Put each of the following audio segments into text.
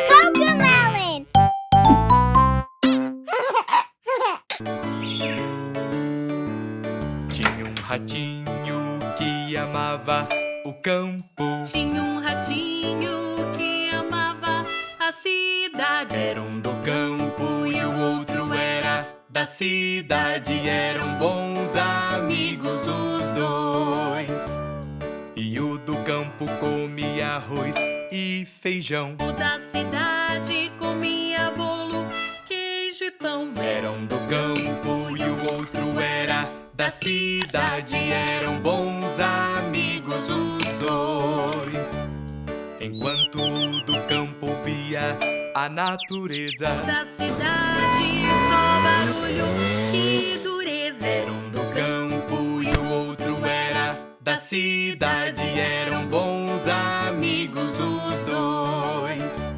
Cocomelon! Tinha um ratinho que amava o campo. Tinha um ratinho que amava a cidade. Era um do campo e o outro era da cidade. Eram bons amigos os dois. E o do campo comia arroz e feijão. O da cidade comia bolo, queijo e pão. Era um do campo e o outro era da cidade. Eram bons amigos os dois. Enquanto o do campo ouvia a natureza, O da cidade só barulho e dureza. era um do campo e o outro era da cidade. Eram bons amigos os dois.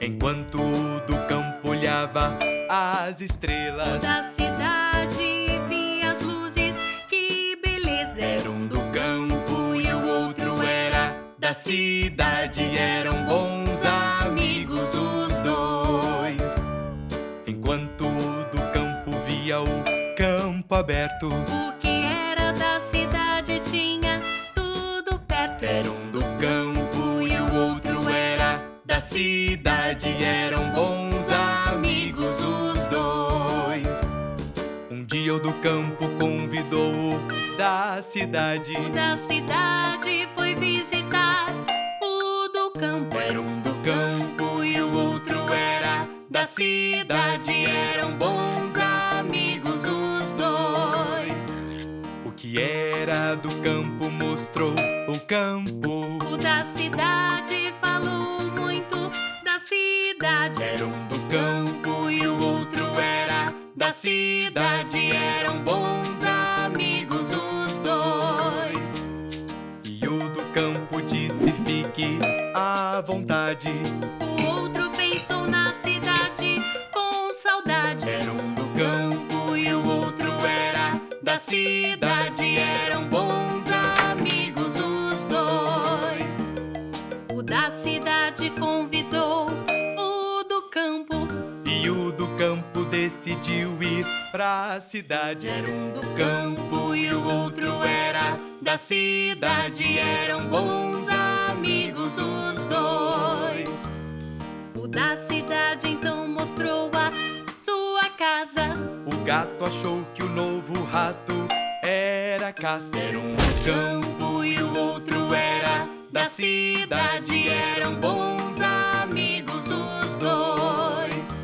Enquanto o do campo olhava as O estrelas, da cidade via as luzes, que beleza. era um do campo e o outro era da cidade. Eram bons amigos os dois. Enquanto o do campo via o campo aberto, O que era da cidade tinha tudo perto. era um do campo e o outro era da cidade. Eram bons amigos os dois. Um dia o do campo convidou-o da cidade. O da cidade foi visitar o do campo. Era um do campo e o outro era da cidade. Eram bons amigos os dois. O que era do campo mostrou o campo. O da cidade falou muito da cidade. Era um do campo e o outro era da cidade. Eram bons amigos os dois. E o do campo disse: fique à vontade. O outro pensou na cidade com saudade. Era um do campo e o outro era da cidade. Eram bons amigos os dois. O da cidade convidou o do campo. E o do campo decidiu ir pra cidade. Era um do campo e o outro era da cidade. Eram bons amigos os dois. O da cidade então mostrou a sua casa. O gato achou que o novo rato era caça. Era um do campo e o outro era da cidade. Eram bons amigos os dois.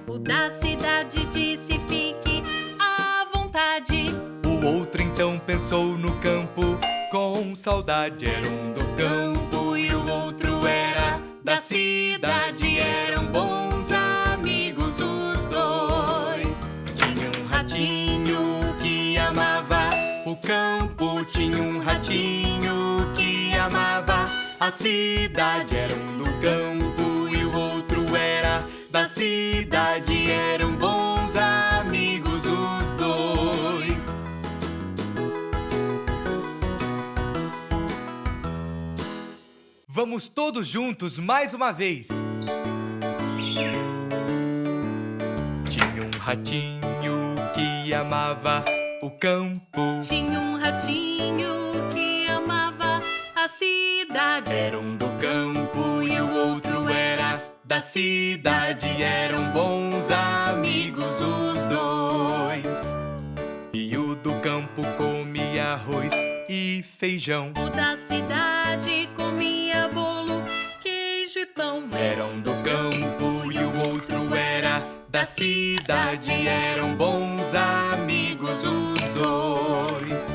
O da cidade disse: fique à vontade. O outro então pensou no campo com saudade. Era um do campo e o outro era da cidade. Eram bons amigos os dois. Tinha um ratinho que amava o campo. Tinha um ratinho que amava a cidade. Era um do campo e o outro era da cidade. Eram bons amigos os dois. Vamos todos juntos mais uma vez. Tinha um ratinho que amava o campo. Tinha um ratinho que amava a cidade. Era um do campo e o outro era da cidade. Eram bons amigos os dois. E o do campo comia arroz e feijão. O da cidade comia bolo, queijo e pão. Era um do campo e o outro era da cidade. Eram bons amigos os dois.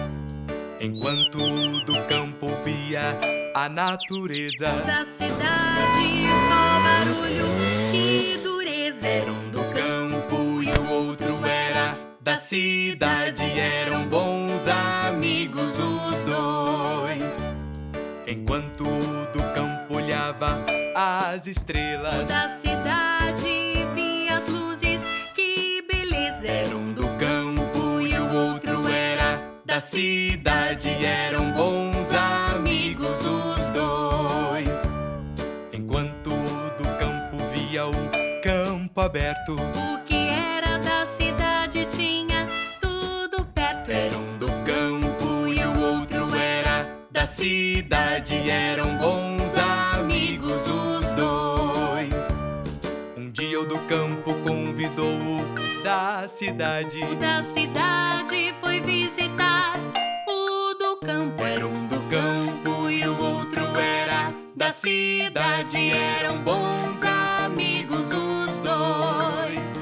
Enquanto o do campo ouvia a natureza, O da cidade só barulho e dureza. era um do campo e o outro era da cidade. Eram bons amigos os dois. Enquanto o do campo olhava as O estrelas, da cidade via as luzes, que beleza. era um do campo e o outro era da cidade. Eram bons amigos os dois. campo aberto. O que era da cidade tinha tudo perto. Era um do campo e o outro era da cidade. Eram bons amigos os dois. Um dia o do campo convidou o da cidade. O da cidade foi visitar o do campo. Era um do campo e o outro era da cidade. Eram bons amigos os dois.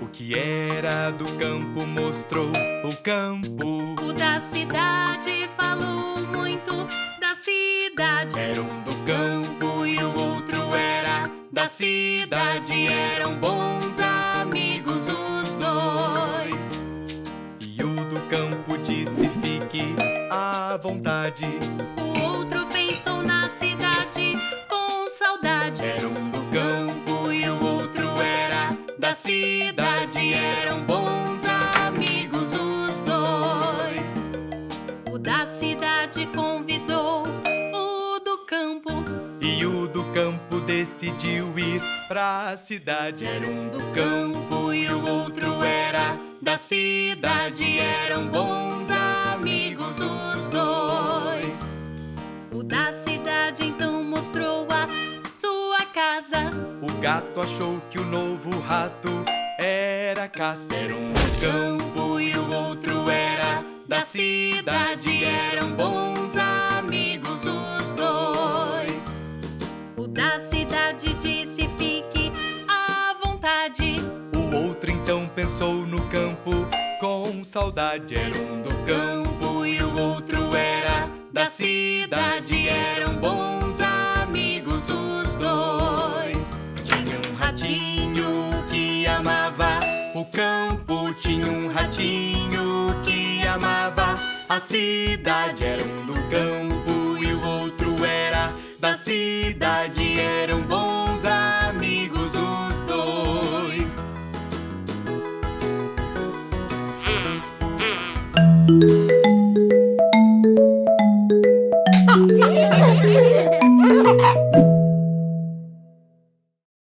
O que era do campo mostrou o campo. O da cidade falou muito da cidade. Era um do campo e o outro era da cidade. Eram bons amigos os dois. E o do campo disse: fique à vontade. O outro pensou na cidade com saudade. Era um do campo e o outro era da cidade. Eram bons amigos os dois. O da cidade convidou o do campo. E o do campo decidiu ir pra cidade. Era um do campo e o outro era da cidade. Eram bons amigos os dois. O da cidade então mostrou a sua casa. O gato achou que o novo rato era caça. Era um do campo e o outro era da cidade. Eram bons amigos os dois. O da cidade disse: fique à vontade. O outro então pensou no campo com saudade. Era um do campo e o outro era da cidade. Eram bons amigos os dois. Tinha um ratinho que amava o campo. Tinha um ratinho que amava a cidade. Era um do campo e o outro era da cidade. Eram bons amigos os dois.